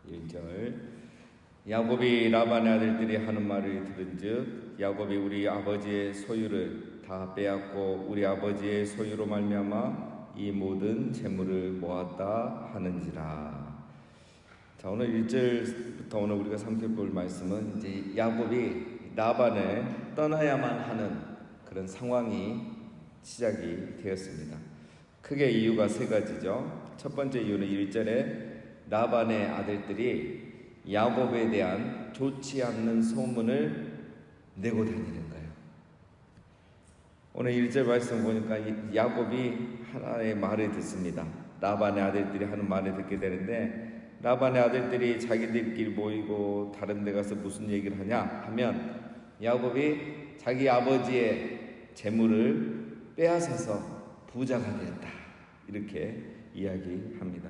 1절. 야곱이 라반의 아들들이 하는 말을 들은즉 야곱이 우리 아버지의 소유를 다 빼앗고 우리 아버지의 소유로 말미암아 이 모든 재물을 모았다 하는지라. 자, 오늘 1절부터 오늘 우리가 살펴볼 말씀은 이제 야곱이 라반을 떠나야만 하는 그런 상황이 시작이 되었습니다. 크게 이유가 세 가지죠. 첫 번째 이유는 1절에 라반의 아들들이 야곱에 대한 좋지 않는 소문을 내고 다니는 거예요. 오늘 1절 말씀 보니까 야곱이 하나의 말을 듣습니다. 라반의 아들들이 하는 말을 듣게 되는데, 라반의 아들들이 자기들끼리 모이고 다른 데 가서 무슨 얘기를 하냐 하면 야곱이 자기 아버지의 재물을 빼앗아서 부자가 되었다, 이렇게 이야기합니다.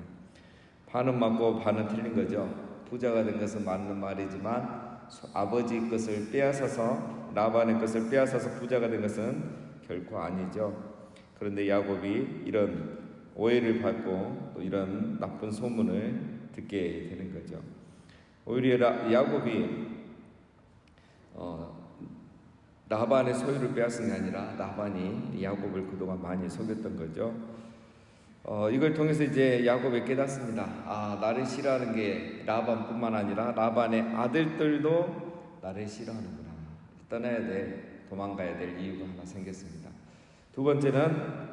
반은 맞고 반은 틀린 거죠. 부자가 된 것은 맞는 말이지만 아버지 것을 빼앗아서, 라반의 것을 빼앗아서 부자가 된 것은 결코 아니죠. 그런데 야곱이 이런 오해를 받고 또 이런 나쁜 소문을 듣게 되는 거죠. 오히려 야곱이 라반의 소유를 빼앗은 게 아니라 라반이 야곱을 그동안 많이 속였던 거죠. 이걸 통해서 이제 야곱이 깨닫습니다. 나를 싫어하는 게 라반뿐만 아니라 라반의 아들들도 나를 싫어하는구나. 떠나야 돼, 도망가야 될 이유가 하나 생겼습니다. 두 번째는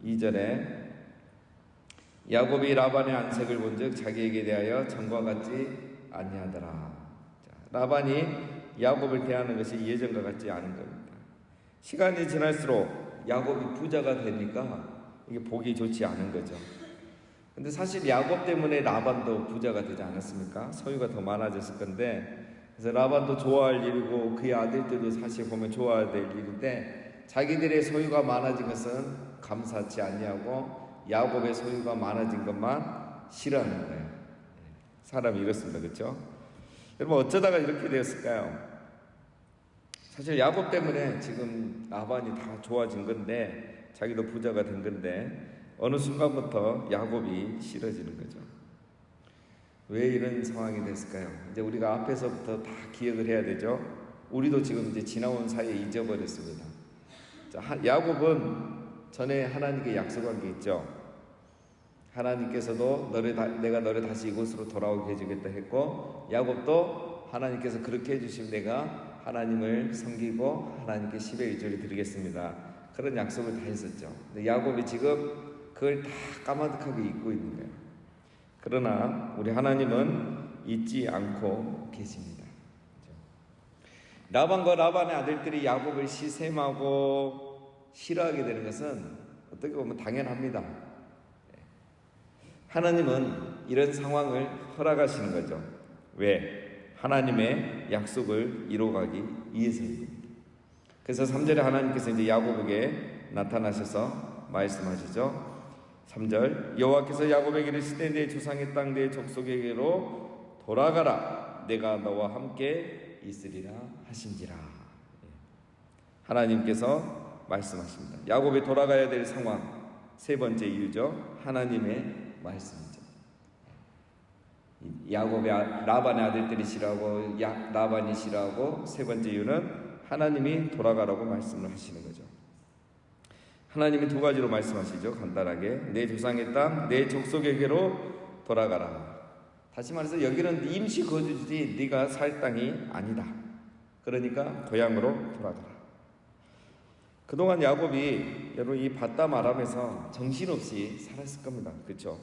2절에 야곱이 라반의 안색을 본즉 자기에게 대하여 전과 같지 아니하더라. 라반이 야곱을 대하는 것이 예전과 같지 않은 겁니다. 시간이 지날수록 야곱이 부자가 되니까 이게 보기 좋지 않은 거죠. 근데 사실 야곱 때문에 라반도 부자가 되지 않았습니까? 소유가 더 많아졌을 건데, 그래서 라반도 좋아할 일이고 그의 아들들도 사실 보면 좋아야 될 일인데, 자기들의 소유가 많아진 것은 감사치 아니하고 야곱의 소유가 많아진 것만 싫어하는 거예요. 사람이 이렇습니다. 그렇죠? 여러분, 어쩌다가 이렇게 되었을까요? 사실 야곱 때문에 지금 라반이 다 좋아진 건데, 자기도 부자가 된 건데, 어느 순간부터 야곱이 싫어지는 거죠. 왜 이런 상황이 됐을까요? 이제 우리가 앞에서부터 다 기억을 해야 되죠. 우리도 지금 이제 지나온 사이에 잊어버렸습니다. 자, 야곱은 전에 하나님께 약속한 게 있죠. 하나님께서도 내가 너를 다시 이곳으로 돌아오게 해주겠다 했고, 야곱도 하나님께서 그렇게 해주시면 내가 하나님을 섬기고 하나님께 10의 1조를 드리겠습니다, 그런 약속을 다 했었죠. 근데 야곱이 지금 그걸 다 까마득하게 잊고 있는 거예요. 그러나 우리 하나님은 잊지 않고 계십니다. 라반과 라반의 아들들이 야곱을 시샘하고 싫어하게 되는 것은 어떻게 보면 당연합니다. 하나님은 이런 상황을 허락하시는 거죠. 왜? 하나님의 약속을 이루어가기 위해서입니다. 그래서 3절에 하나님께서 이제 야곱에게 나타나셔서 말씀하시죠. 3절, 여호와께서 야곱에게 이르시되 내 조상의 땅 내 족속에게로 돌아가라, 내가 너와 함께 있으리라 하신지라. 하나님께서 말씀하십니다. 야곱이 돌아가야 될 상황, 세 번째 이유죠. 하나님의 말씀이죠. 야곱의 라반의 아들들이 싫어하고 라반이 싫어하고, 세 번째 이유는 하나님이 돌아가라고 말씀을 하시는 거죠. 하나님이 두 가지로 말씀하시죠. 간단하게, 내 조상의 땅, 내 족속에게로 돌아가라. 다시 말해서 여기는 임시 거주지, 네가 살 땅이 아니다. 그러니까 고향으로 돌아가라. 그동안 야곱이 여러분 이 바다 말하면서 정신없이 살았을 겁니다. 그렇죠?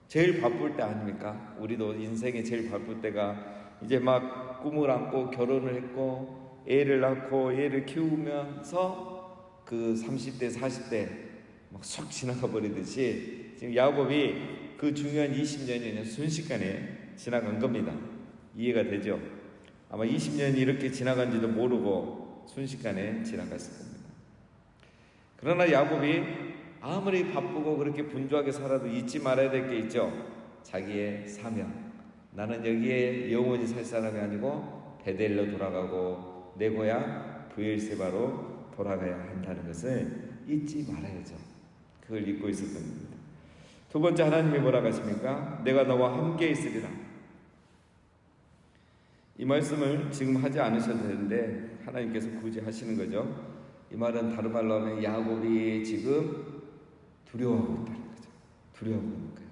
제일 바쁠 때 아닙니까? 우리도 인생에 제일 바쁠 때가 이제 막 꿈을 안고 결혼을 했고 애를 낳고 애를 키우면서 그 30대 40대 막 쏙 지나가 버리듯이 지금 야곱이 그 중요한 20년이 순식간에 지나간 겁니다. 이해가 되죠? 아마 20년이 이렇게 지나간지도 모르고 순식간에 지나갔을 겁니다. 그러나 야곱이 아무리 바쁘고 그렇게 분주하게 살아도 잊지 말아야 될 게 있죠. 자기의 사명. 나는 여기에 영원히 살 사람이 아니고 베델로 돌아가고 내 고향 브엘세바로 돌아가야 한다는 것을 잊지 말아야죠. 그걸 잊고 있었던 겁니다. 두 번째, 하나님이 뭐라고 하십니까? 내가 너와 함께 있으리라. 이 말씀을 지금 하지 않으셔도 되는데 하나님께서 굳이 하시는 거죠. 이 말은 다른 말로 하면 야곱이 지금 두려워하고 있다는 거죠. 두려워하고 있는 거예요.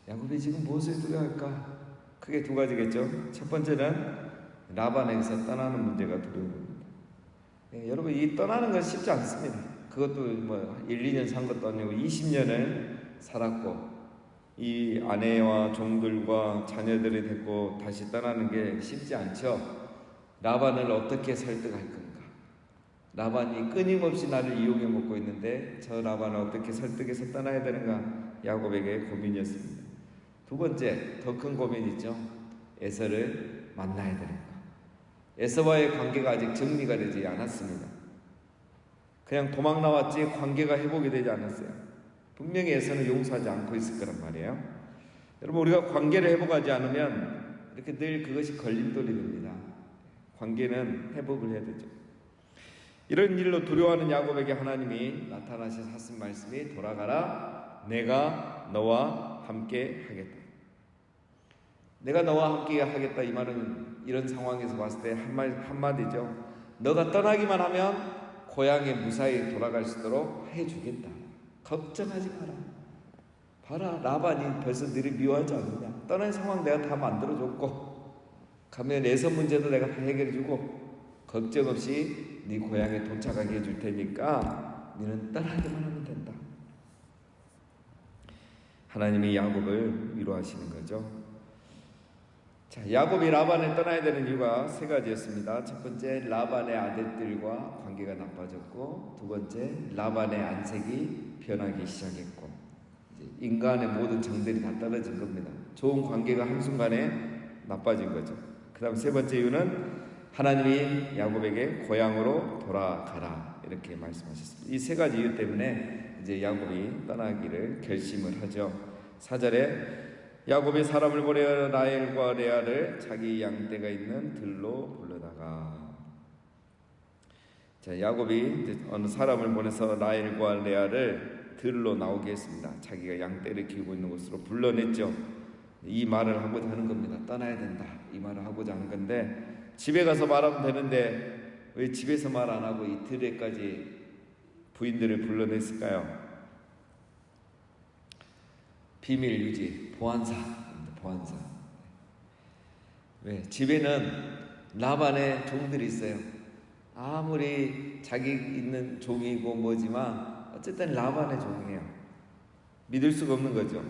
야곱이 지금 무엇을 두려워할까? 크게 두 가지겠죠. 첫 번째는 라반에게서 떠나는 문제가 두려움입니다. 여러분, 이 떠나는 건 쉽지 않습니다. 그것도 뭐 1, 2년 산 것도 아니고 20년을 살았고 이 아내와 종들과 자녀들이 됐고 다시 떠나는 게 쉽지 않죠. 라반을 어떻게 설득할 건가? 라반이 끊임없이 나를 이용해 먹고 있는데 저 라반을 어떻게 설득해서 떠나야 되는가? 야곱에게 고민이었습니다. 두 번째, 더 큰 고민이 있죠. 에서를 만나야 되는가? 에서와의 관계가 아직 정리가 되지 않았습니다. 그냥 도망 나왔지 관계가 회복이 되지 않았어요. 분명히 에서는 용서하지 않고 있을 거란 말이에요. 여러분, 우리가 관계를 회복하지 않으면 이렇게 늘 그것이 걸림돌이 됩니다. 관계는 회복을 해야 되죠. 이런 일로 두려워하는 야곱에게 하나님이 나타나셔서 하신 말씀이 돌아가라, 내가 너와 함께 하겠다. 내가 너와 함께 하겠다. 이 말은 이런 상황에서 봤을 때 한마디죠. 너가 떠나기만 하면 고향에 무사히 돌아갈 수 있도록 해주겠다. 걱정하지 마라. 봐라, 라반이 벌써 너를 미워하지 않느냐. 떠난 상황 내가 다 만들어줬고 가면 에서 문제도 내가 다 해결해주고 걱정 없이 네 고향에 도착하게 해줄 테니까 너는 떠나기만 하면 된다. 하나님이 야곱을 위로하시는 거죠. 자, 야곱이 라반을 떠나야 되는 이유가 세 가지였습니다. 첫 번째, 라반의 아들들과 관계가 나빠졌고, 두 번째, 라반의 안색이 변하기 시작했고, 이제 인간의 모든 정들이 다 떨어진 겁니다. 좋은 관계가 한순간에 나빠진 거죠. 그 다음 세 번째 이유는 하나님이 야곱에게 고향으로 돌아가라 이렇게 말씀하셨습니다. 이 세 가지 이유 때문에 이제 야곱이 떠나기를 결심을 하죠. 4절에 야곱이 사람을 보내어 라헬과 레아를 자기 양떼가 있는 들로 불러다가, 자, 야곱이 이제 어느 사람을 보내서 라헬과 레아를 들로 나오게 했습니다. 자기가 양떼를 키우고 있는 곳으로 불러냈죠. 이 말을 하고자 하는 겁니다. 떠나야 된다. 이 말을 하고자 하는 건데 집에 가서 말하면 되는데 왜 집에서 말 안 하고 이 들에까지 부인들을 불러냈을까요? 비밀 유지, 보안사. 왜? 집에는 라반의 종들이 있어요. 아무리 자기 있는 종이고 뭐지만 어쨌든 라반의 종이에요. 믿을 수가 없는 거죠.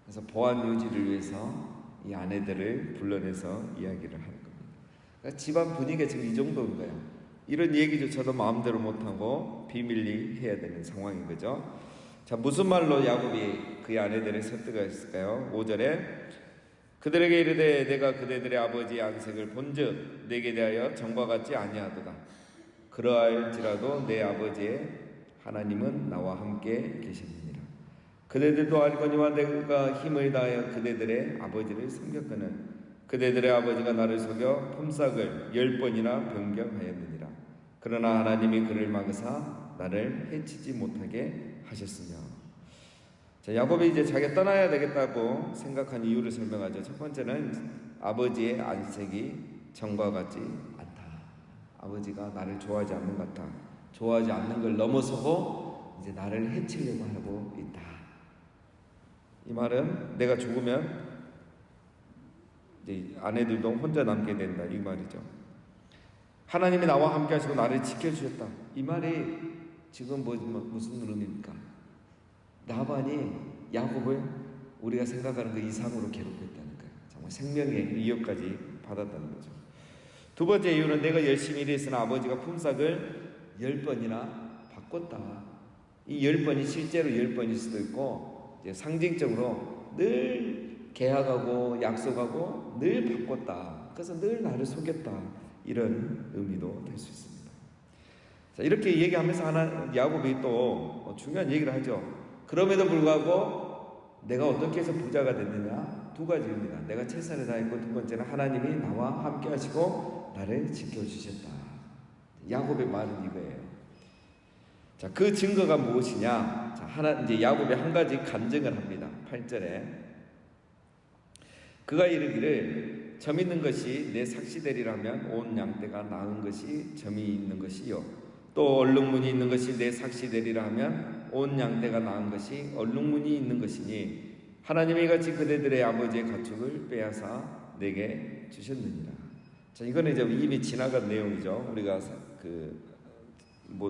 그래서 보안 유지를 위해서 이 아내들을 불러내서 이야기를 하는 겁니다. 그러니까 집안 분위기가 지금 이 정도인 거예요. 이런 얘기조차도 마음대로 못하고 비밀리 해야 되는 상황인 거죠. 자, 무슨 말로 야곱이 그의 아내들을 설득했을까요? 5절에 그들에게 이르되 내가 그대들의 아버지의 안색을 본즉 내게 대하여 전과 같지 아니하도다. 그러할지라도 내 아버지의 하나님은 나와 함께 계시느니라. 그대들도 알거니와 내가 힘을 다하여 그대들의 아버지를 섬겼거늘 그대들의 아버지가 나를 속여 품삯을 10번이나 변경하였느니라. 그러나 하나님이 그를 막으사 나를 해치지 못하게 하셨으며. 자, 야곱이 이제 자기가 떠나야 되겠다고 생각한 이유를 설명하죠. 첫 번째는 아버지의 안색이 전과 같지 않다. 아버지가 나를 좋아하지 않는 것 같다. 좋아하지 않는 걸 넘어서고 이제 나를 해치려고 하고 있다. 이 말은 내가 죽으면 이제 아내들도 혼자 남게 된다 이 말이죠. 하나님이 나와 함께 하시고 나를 지켜주셨다. 이 말이 지금 무슨 의미입니까? 라반이 야곱을 우리가 생각하는 그 이상으로 괴롭혔다는 거예요. 정말 생명의 위협까지 받았다는 거죠. 두 번째 이유는 내가 열심히 일했으나 아버지가 품삯을 10번이나 바꿨다. 이 10번이 실제로 10번일 수도 있고 이제 상징적으로 늘 계약하고 약속하고 늘 바꿨다. 그래서 늘 나를 속였다. 이런 의미도 될 수 있습니다. 자, 이렇게 얘기하면서 야곱이 또 중요한 얘기를 하죠. 그럼에도 불구하고 내가 어떻게 해서 부자가 됐느냐? 두 가지입니다. 내가 최선을 다했고 두 번째는 하나님이 나와 함께 하시고 나를 지켜주셨다. 야곱의 말은 이거예요. 자, 그 증거가 무엇이냐? 자, 이제 야곱이 한 가지 간증을 합니다. 8절에 그가 이르기를 점 있는 것이 내 삭시되리라면 온 양떼가 나은 것이 점이 있는 것이요 또 얼룩무늬 있는 것이 내 삭시되리라 하면 온 양떼가 나은 것이 얼룩무늬 있는 것이니 하나님이 같이 그대들의 아버지의 가축을 빼앗아 내게 주셨느니라. 자, 이거는 이제 이미 지나간 내용이죠. 우리가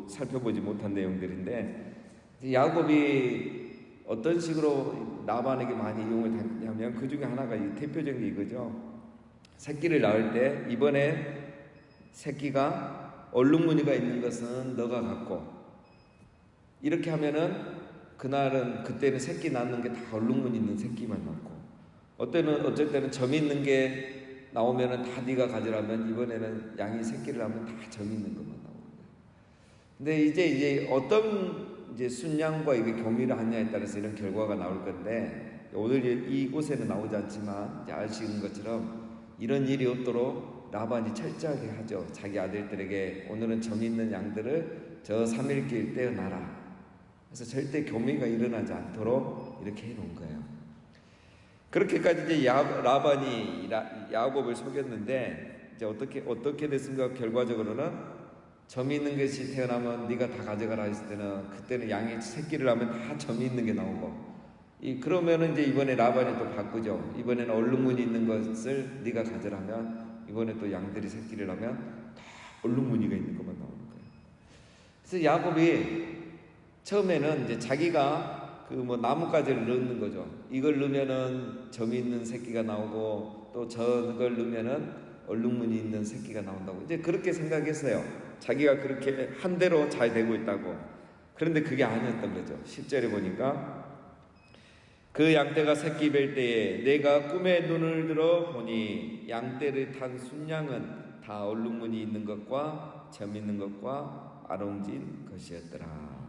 살펴보지 못한 내용들인데, 야곱이 어떤 식으로 라반에게 많이 이용을 당했냐면 그 중에 하나가 대표적인 게 이거죠. 새끼를 낳을 때 이번에 새끼가 얼룩무늬가 있는 것은 너가 갖고, 이렇게 하면은 그때는 새끼 낳는 게 다 얼룩무늬 있는 새끼만 낳고, 어쩔 때는 점 있는 게 나오면은 다 네가 가지라면 이번에는 양이 새끼를 낳으면 다 점 있는 것만 나오는 거예요. 근데 이제 어떤 순양과 이게 교미를 하냐에 따라서 이런 결과가 나올 건데, 오늘 이곳에는 나오지 않지만 이제 아시는 것처럼 이런 일이 없도록 라반이 철저하게 하죠. 자기 아들들에게 오늘은 점 있는 양들을 저 3일길 떼어놔라. 그래서 절대 교미가 일어나지 않도록 이렇게 해놓은 거예요. 그렇게까지 이제 라반이 야곱을 속였는데, 이제 어떻게 됐습니까? 결과적으로는 점이 있는 것이 태어나면 네가 다 가져가라 했을 때는, 그때는 양이 새끼를 하면 다 점이 있는 게 나오고, 그러면은 이제 이번에 라반이 또 바꾸죠. 이번에는 얼룩무늬 있는 것을 네가 가져라면, 이번에 또 양들이 새끼를 하면 다 얼룩무늬가 있는 것만 나오는 거예요. 그래서 야곱이 처음에는 이제 자기가 나뭇가지를 넣는 거죠. 이걸 넣으면은 점이 있는 새끼가 나오고, 또 저걸 넣으면은 얼룩무늬 있는 새끼가 나온다고 이제 그렇게 생각했어요. 자기가 그렇게 한 대로 잘 되고 있다고. 그런데 그게 아니었던 거죠. 10절에 보니까 그 양떼가 새끼 뵐 때에 내가 꿈에 눈을 들어 보니 양떼를 탄 순양은 다 얼룩무늬 있는 것과 점 있는 것과 아롱진 것이었더라.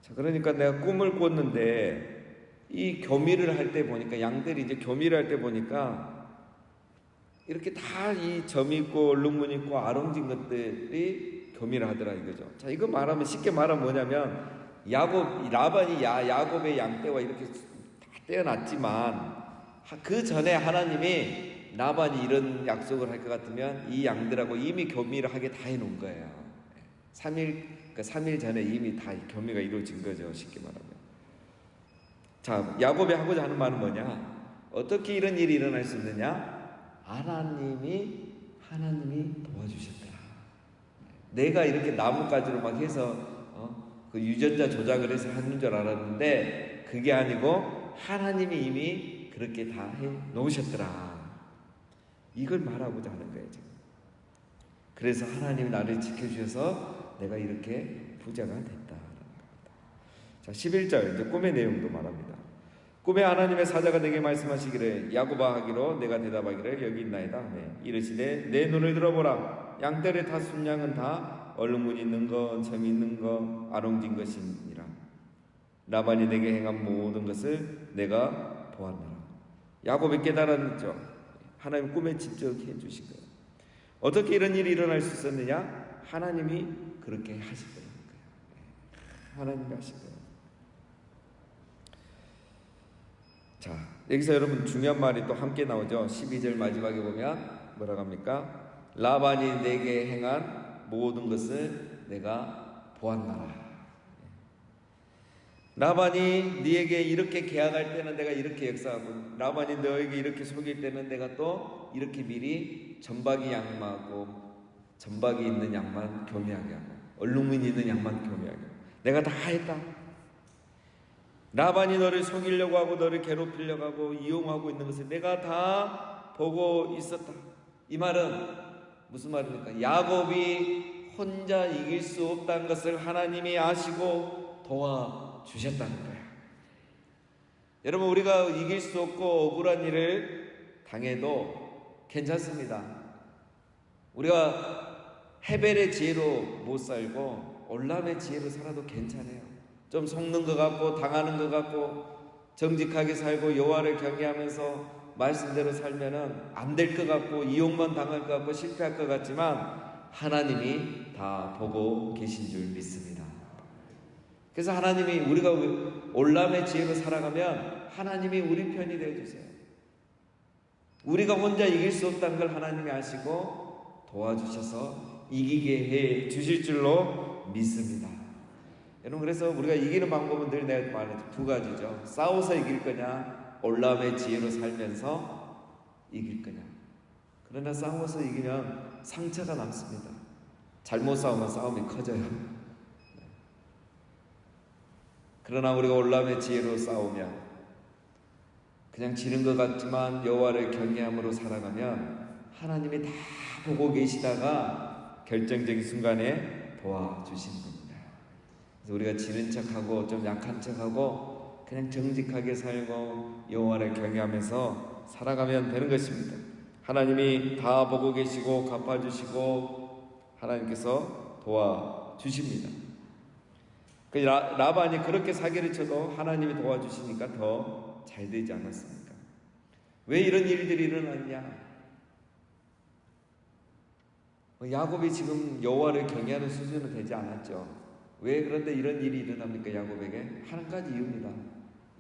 자, 그러니까 내가 꿈을 꿨는데 이 교미를 할 때 보니까, 양들이 이제 교미를 할 때 보니까 이렇게 다 이 점이 있고 얼룩무늬 있고 아롱진 것들이 교미를 하더라 이거죠. 자, 이거 쉽게 말하면 뭐냐면, 라반이 야곱의 양떼와 이렇게 다 떼어놨지만 그 전에 하나님이 라반이 이런 약속을 할 것 같으면 이 양들하고 이미 교미를 하게 다 해놓은 거예요. 3일 전에 이미 다 교미가 이루어진 거죠. 쉽게 말하면. 자, 야곱이 하고자 하는 말은 뭐냐? 어떻게 이런 일이 일어날 수 있느냐? 하나님이 도와주셨더라. 내가 이렇게 나뭇가지로 막 해서 그 유전자 조작을 해서 하는 줄 알았는데 그게 아니고 하나님이 이미 그렇게 다 해 놓으셨더라. 이걸 말하고자 하는 거예요, 지금. 그래서 하나님이 나를 지켜주셔서 내가 이렇게 부자가 됐다. 자, 11절 이제 꿈의 내용도 말합니다. 꿈에 하나님의 사자가 내게 말씀하시기를 야곱아 하기로 내가 대답하기를 여기 있나이다 하며 이르시되 내 눈을 들어보라. 양떼를 타 순양은 다 얼룩무늬 있는 것, 점이 있는 것, 아롱진 것이니라. 라반이 내게 행한 모든 것을 내가 보았노라. 야곱이 깨달았죠. 하나님 꿈에 직접 해주신 거예요. 어떻게 이런 일이 일어날 수 있었느냐? 하나님이 그렇게 하시더라는 거예요. 하나님이 하신 거예요. 자, 여기서 여러분 중요한 말이 또 함께 나오죠. 12절 마지막에 보면 뭐라고 합니까? 라반이 내게 행한 모든 것을 내가 보았나라. 라반이 네게 이렇게 계약할 때는 내가 이렇게 역사하고, 라반이 너에게 이렇게 속일 때는 내가 또 이렇게 미리 점박이 양마하고, 점박이 있는 양만 교미하게 하고, 얼룩무늬 있는 양만 교미하게 하고, 내가 다 했다. 라반이 너를 속이려고 하고 너를 괴롭히려고 하고 이용하고 있는 것을 내가 다 보고 있었다. 이 말은 무슨 말입니까? 야곱이 혼자 이길 수 없다는 것을 하나님이 아시고 도와주셨다는 거예요. 여러분, 우리가 이길 수 없고 억울한 일을 당해도 괜찮습니다. 우리가 헤벨의 지혜로 못 살고 올람의 지혜로 살아도 괜찮아요. 좀 속는 것 같고 당하는 것 같고 정직하게 살고 여호와를 경외하면서 말씀대로 살면은 안 될 것 같고 이용만 당할 것 같고 실패할 것 같지만 하나님이 다 보고 계신 줄 믿습니다. 그래서 하나님이 우리가 올람의 지혜로 살아가면 하나님이 우리 편이 되어주세요. 우리가 혼자 이길 수 없다는 걸 하나님이 아시고 도와주셔서 이기게 해 주실 줄로 믿습니다. 여러분, 그래서 우리가 이기는 방법은 늘 내가 말했죠. 두 가지죠. 싸워서 이길 거냐, 올라움의 지혜로 살면서 이길 거냐. 그러나 싸워서 이기면 상처가 남습니다. 잘못 싸우면 싸움이 커져요. 그러나 우리가 올라움의 지혜로 싸우면 그냥 지는 것 같지만 여호와를 경외함으로 살아가면 하나님이 다 보고 계시다가 결정적인 순간에 도와주시는 겁니다. 그래서 우리가 지는 척하고 좀 약한 척하고 그냥 정직하게 살고 여호와를 경외하면서 살아가면 되는 것입니다. 하나님이 다 보고 계시고 갚아주시고 하나님께서 도와주십니다. 라반이 그렇게 사기를 쳐도 하나님이 도와주시니까 더 잘 되지 않았습니까? 왜 이런 일들이 일어났냐? 야곱이 지금 여호와를 경외하는 수준은 되지 않았죠. 왜 그런데 이런 일이 일어납니까? 야곱에게 한 가지 이유입니다.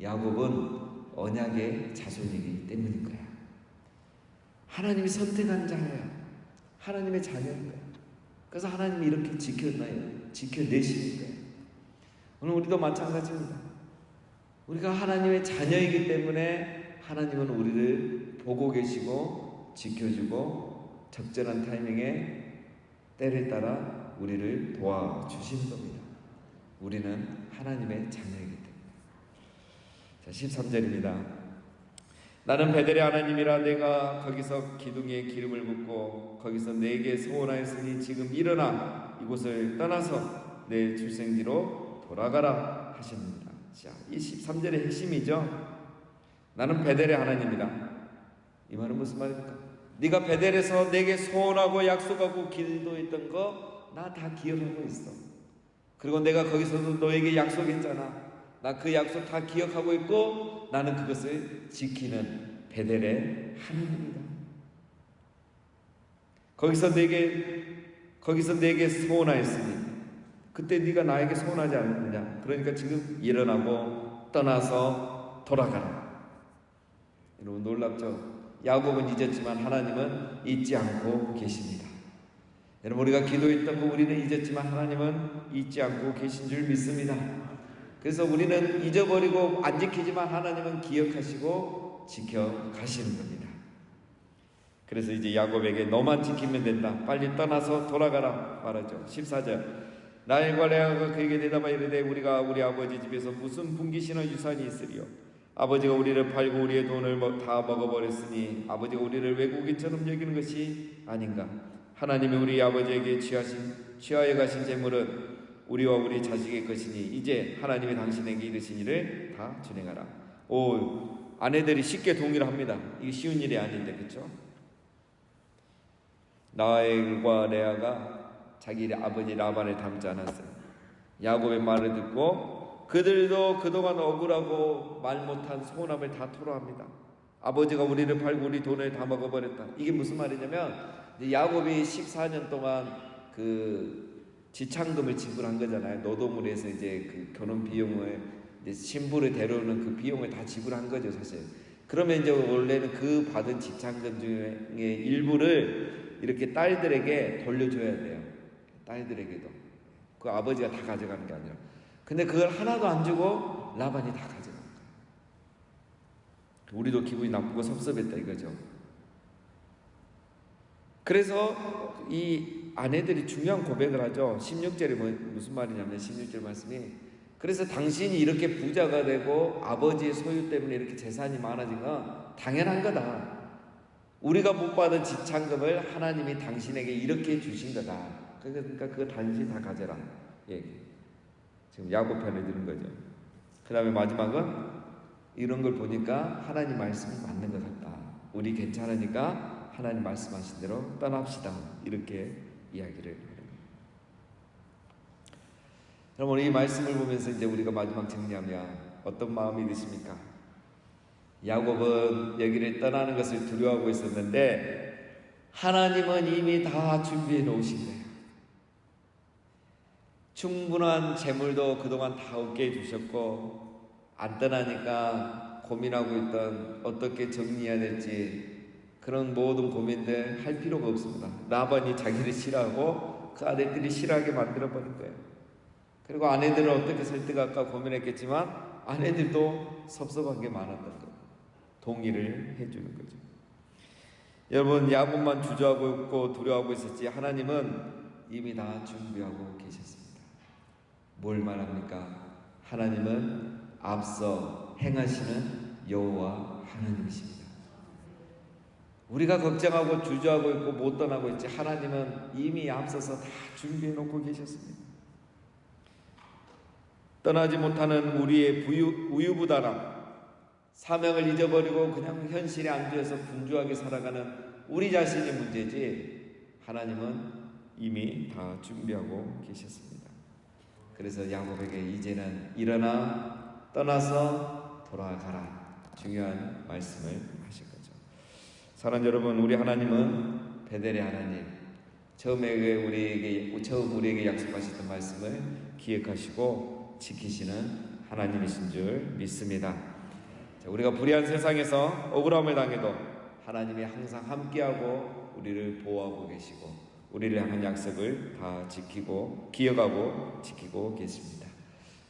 야곱은 언약의 자손이기 때문인 거야. 하나님이 선택한 자예요. 하나님의 자녀인 거야. 그래서 하나님이 이렇게 지켜내시는 거예요. 오늘 우리도 마찬가지입니다. 우리가 하나님의 자녀이기 때문에 하나님은 우리를 보고 계시고 지켜주고 적절한 타이밍에 때를 따라 우리를 도와주시는 겁니다. 우리는 하나님의 자녀이기 때문에. 자, 13절입니다. 나는 베델의 하나님이라 내가 거기서 기둥에 기름을 붓고 거기서 내게 소원하였으니 지금 일어나 이곳을 떠나서 내 출생지로 돌아가라 하십니다. 자, 이 13절의 핵심이죠. 나는 베델의 하나님이다. 이 말은 무슨 말입니까? 네가 베델에서 내게 소원하고 약속하고 기도했던 거 나 다 기억하고 있어. 그리고 내가 거기서도 너에게 약속했잖아. 나 그 약속 다 기억하고 있고 나는 그것을 지키는 베델의 하나님이다. 거기서 내게 소원하였으니 그때 네가 나에게 소원하지 않느냐. 그러니까 지금 일어나고 떠나서 돌아가라. 여러분 놀랍죠? 야곱은 잊었지만 하나님은 잊지 않고 계십니다. 여러분 우리가 기도했던 거 우리는 잊었지만 하나님은 잊지 않고 계신 줄 믿습니다. 그래서 우리는 잊어버리고 안 지키지만 하나님은 기억하시고 지켜가시는 겁니다. 그래서 이제 야곱에게 너만 지키면 된다. 빨리 떠나서 돌아가라 말하죠. 14절 라헬과 레아가 그에게 대답하여 이르되 우리가 우리 아버지 집에서 무슨 분깃이나 유산이 있으리요. 아버지가 우리를 팔고 우리의 돈을 다 먹어버렸으니 아버지가 우리를 외국인처럼 여기는 것이 아닌가. 하나님이 우리 아버지에게 취하여 가신 재물은 우리와 우리 자식의 것이니 이제 하나님이 당신에게 이르신 일을 다 준행하라. 아내들이 쉽게 동의를 합니다. 이게 쉬운 일이 아닌데, 그렇죠? 라헬과 레아가 자기 아버지 라반을 닮지 않았어요. 야곱의 말을 듣고 그들도 그동안 억울하고 말 못한 소원함을 다 토로합니다. 아버지가 우리를 팔고 우리 돈을 다 먹어버렸다. 이게 무슨 말이냐면 야곱이 14년 동안 그 지창금을 지불한 거잖아요. 노동을 해서 이제 그 결혼 비용을 이제 신부를 데려오는 그 비용을 다 지불한 거죠, 사실. 그러면 이제 원래는 그 받은 지창금 중에 일부를 이렇게 딸들에게 돌려줘야 돼요. 딸들에게도. 그 아버지가 다 가져가는 게 아니라. 근데 그걸 하나도 안 주고 라반이 다 가져간 거예요. 우리도 기분이 나쁘고 섭섭했다 이거죠. 그래서 이 아내들이 중요한 고백을 하죠. 16절에 무슨 말이냐면 16절 말씀이 그래서 당신이 이렇게 부자가 되고 아버지의 소유 때문에 이렇게 재산이 많아진 건 당연한 거다. 우리가 못 받은 지창금을 하나님이 당신에게 이렇게 주신 거다. 그러니까 그거 당신이 다 가져라. 얘기. 지금 야곱 편을 드는 거죠. 그 다음에 마지막은 이런 걸 보니까 하나님 말씀이 맞는 것 같다. 우리 괜찮으니까 하나님 말씀하신 대로 떠납시다. 이렇게 이야기를 하는 거예요. 여러분 이 말씀을 보면서 이제 우리가 마지막 정리하면 어떤 마음이 드십니까? 야곱은 여기를 떠나는 것을 두려워하고 있었는데 하나님은 이미 다 준비해 놓으신 거예요. 충분한 재물도 그동안 다 얻게 해주셨고 안 떠나니까 고민하고 있던 어떻게 정리해야 될지 그런 모든 고민들 할 필요가 없습니다. 라반이 자기를 싫어하고 그 아들들이 싫어하게 만들어버린 거예요. 그리고 아내들은 어떻게 설득할까 고민했겠지만 아내들도 섭섭한 게 많았던 거예요. 동의를 해주는 거죠. 여러분, 야곱만 주저하고 있고 두려워하고 있었지 하나님은 이미 다 준비하고 계셨습니다. 뭘 말합니까? 하나님은 앞서 행하시는 여호와 하나님이십니다. 우리가 걱정하고 주저하고 있고 못 떠나고 있지 하나님은 이미 앞서서 다 준비해 놓고 계셨습니다. 떠나지 못하는 우리의 우유부단함, 사명을 잊어버리고 그냥 현실에 안주해서 분주하게 살아가는 우리 자신이 문제지 하나님은 이미 다 준비하고 계셨습니다. 그래서 야곱에게 이제는 일어나 떠나서 돌아가라, 중요한 말씀을 하실 거죠. 사랑하는 여러분, 우리 하나님은 베델의 하나님, 처음 우리에게 약속하셨던 말씀을 기억하시고 지키시는 하나님이신 줄 믿습니다. 우리가 불의한 세상에서 억울함을 당해도 하나님이 항상 함께하고 우리를 보호하고 계시고 우리를 향한 약속을 다 지키고 기억하고 지키고 계십니다.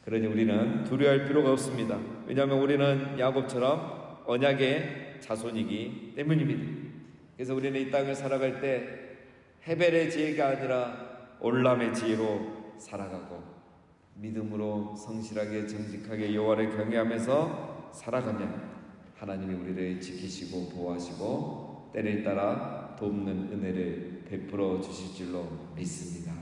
그러니 우리는 두려워할 필요가 없습니다. 왜냐하면 우리는 야곱처럼 언약의 자손이기 때문입니다. 그래서 우리는 이 땅을 살아갈 때 헤벨의 지혜가 아니라 올람의 지혜로 살아가고 믿음으로 성실하게 정직하게 여호와를 경외하면서 살아가면 하나님이 우리를 지키시고 보호하시고 때를 따라 돕는 은혜를 베풀어 주실 줄로 믿습니다.